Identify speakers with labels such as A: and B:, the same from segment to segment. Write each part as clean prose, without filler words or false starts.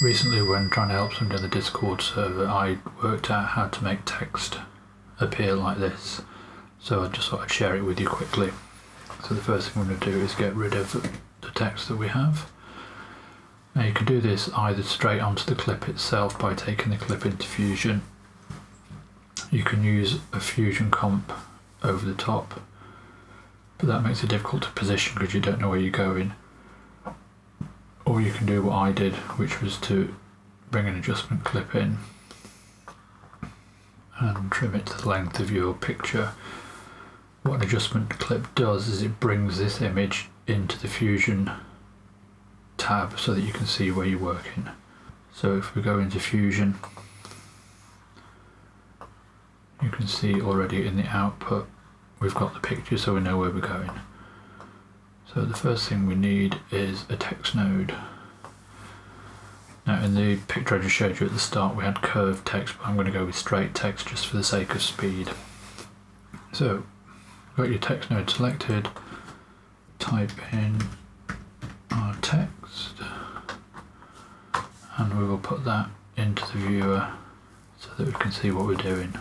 A: Recently, when trying to help somebody on the Discord server, I worked out how to make text appear like this. So I just thought I'd share it with you quickly. So the first thing we're going to do is get rid of the text that we have. Now you can do this either straight onto the clip itself by taking the clip into Fusion. You can use a Fusion comp over the top, but that makes it difficult to position because you don't know where you're going. Or you can do what I did, which was to bring an adjustment clip in and trim it to the length of your picture. What an adjustment clip does is it brings this image into the Fusion tab so that you can see where you're working. So if we go into Fusion, you can see already in the output we've got the picture, so we know where we're going. So the first thing we need is a text node. Now in the picture I just showed you at the start we had curved text, but I'm going to go with straight text just for the sake of speed. So got your text node selected, type in our text and we will put that into the viewer so that we can see what we're doing,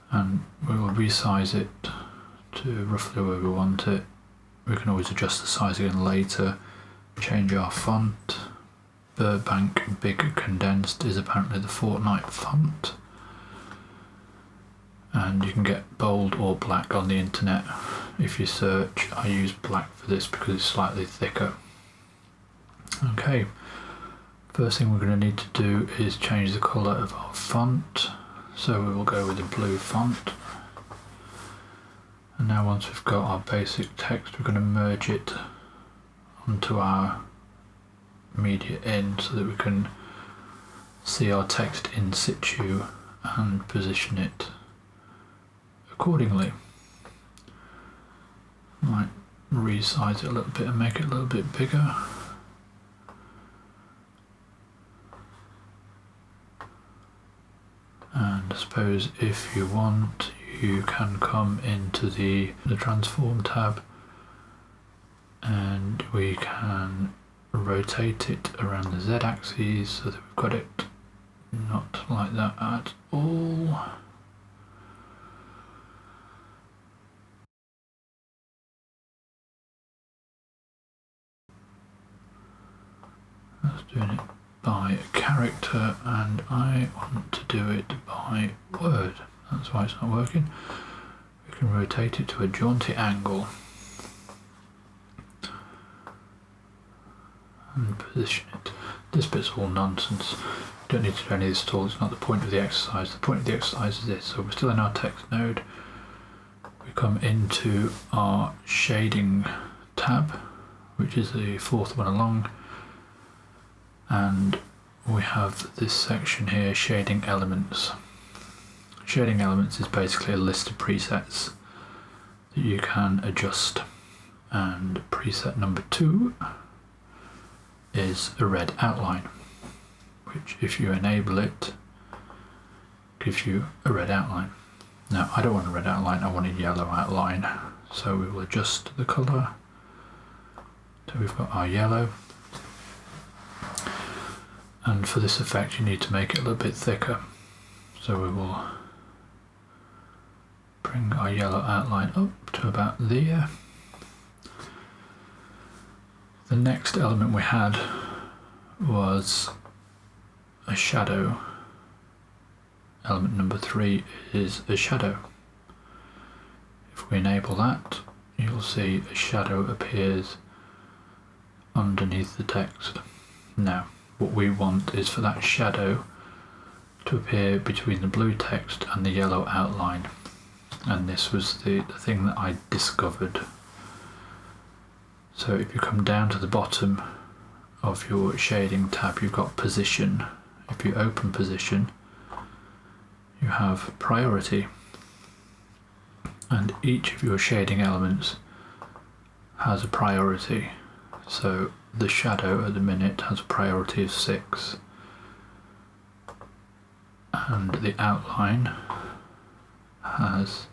A: and we will resize it to roughly where we want it. We can always adjust the size again later. Change our font. Burbank Big Condensed is apparently the Fortnite font, and you can get bold or black on the internet. If you search, I use black for this because it's slightly thicker. Okay, first thing we're going to need to do is change the colour of our font, so we will go with the blue font. And now once we've got our basic text, we're going to merge it onto our media in so that we can see our text in situ and position it accordingly. Might resize it a little bit and make it a little bit bigger. And I suppose if you want, you can come into the transform tab and we can rotate it around the Z axis so that we've got it not like that at all. That's doing it by character and I want to do it by word. That's why it's not working. We can rotate it to a jaunty angle and position it. This bit's all nonsense. You don't need to do any of this at all. It's not the point of the exercise. The point of the exercise is this. So we're still in our text node. We come into our shading tab, which is the fourth one along, and we have this section here, shading elements. Shading elements is basically a list of presets that you can adjust, and preset number 2 is a red outline, which if you enable it gives you a red outline. Now I don't want a red outline, I want a yellow outline, so we will adjust the colour. So we've got our yellow, and for this effect you need to make it a little bit thicker, so we will bring our yellow outline up to about there. The next element we had was a shadow. Element number 3 is a shadow. If we enable that, you'll see a shadow appears underneath the text. Now, what we want is for that shadow to appear between the blue text and the yellow outline. And this was the thing that I discovered. So if you come down to the bottom of your shading tab, you've got position. If you open position, you have priority, and each of your shading elements has a priority. So the shadow at the minute has a priority of 6, and the outline has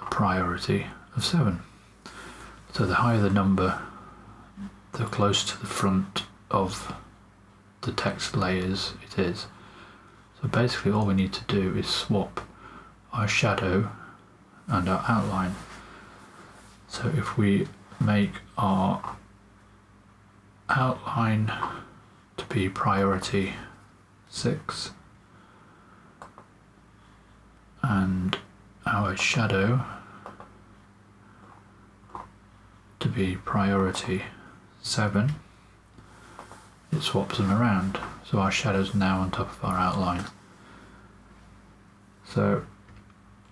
A: a priority of 7. So the higher the number, the closer to the front of the text layers it is. So basically all we need to do is swap our shadow and our outline. So if we make our outline to be priority 6 and our shadow to be priority 7, it swaps them around, so our shadow's now on top of our outline. So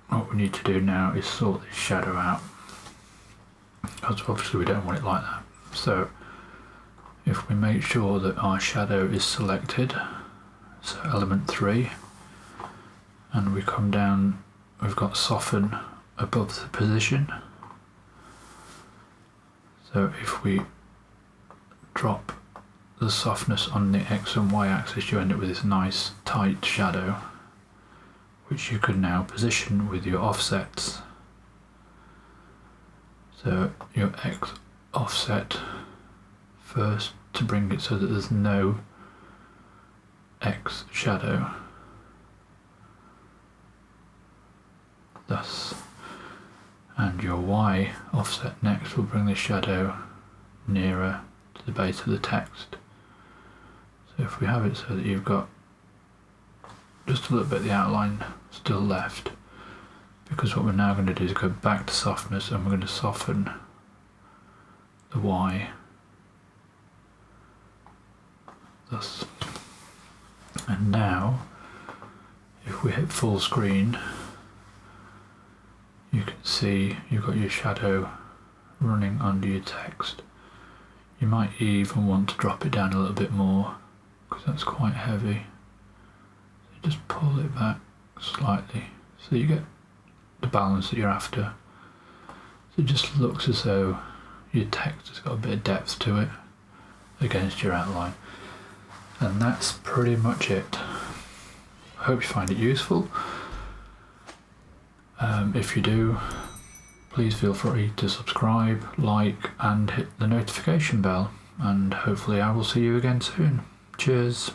A: what we need to do now is sort this shadow out, because obviously we don't want it like that. So if we make sure that our shadow is selected, so element 3, and we come down, we've got soften above the position. So if we drop the softness on the X and Y axis, you end up with this nice tight shadow, which you can now position with your offsets. So your X offset first to bring it so that there's no X shadow, thus, and your Y offset next will bring the shadow nearer to the base of the text. So if we have it so that you've got just a little bit of the outline still left, because what we're now going to do is go back to softness and we're going to soften the Y, thus. And now if we hit full screen, you can see you've got your shadow running under your text. You might even want to drop it down a little bit more because that's quite heavy. So just pull it back slightly so you get the balance that you're after. So it just looks as though your text has got a bit of depth to it against your outline. And that's pretty much it. I hope you find it useful. If you do, please feel free to subscribe, like and hit the notification bell, and hopefully I will see you again soon. Cheers.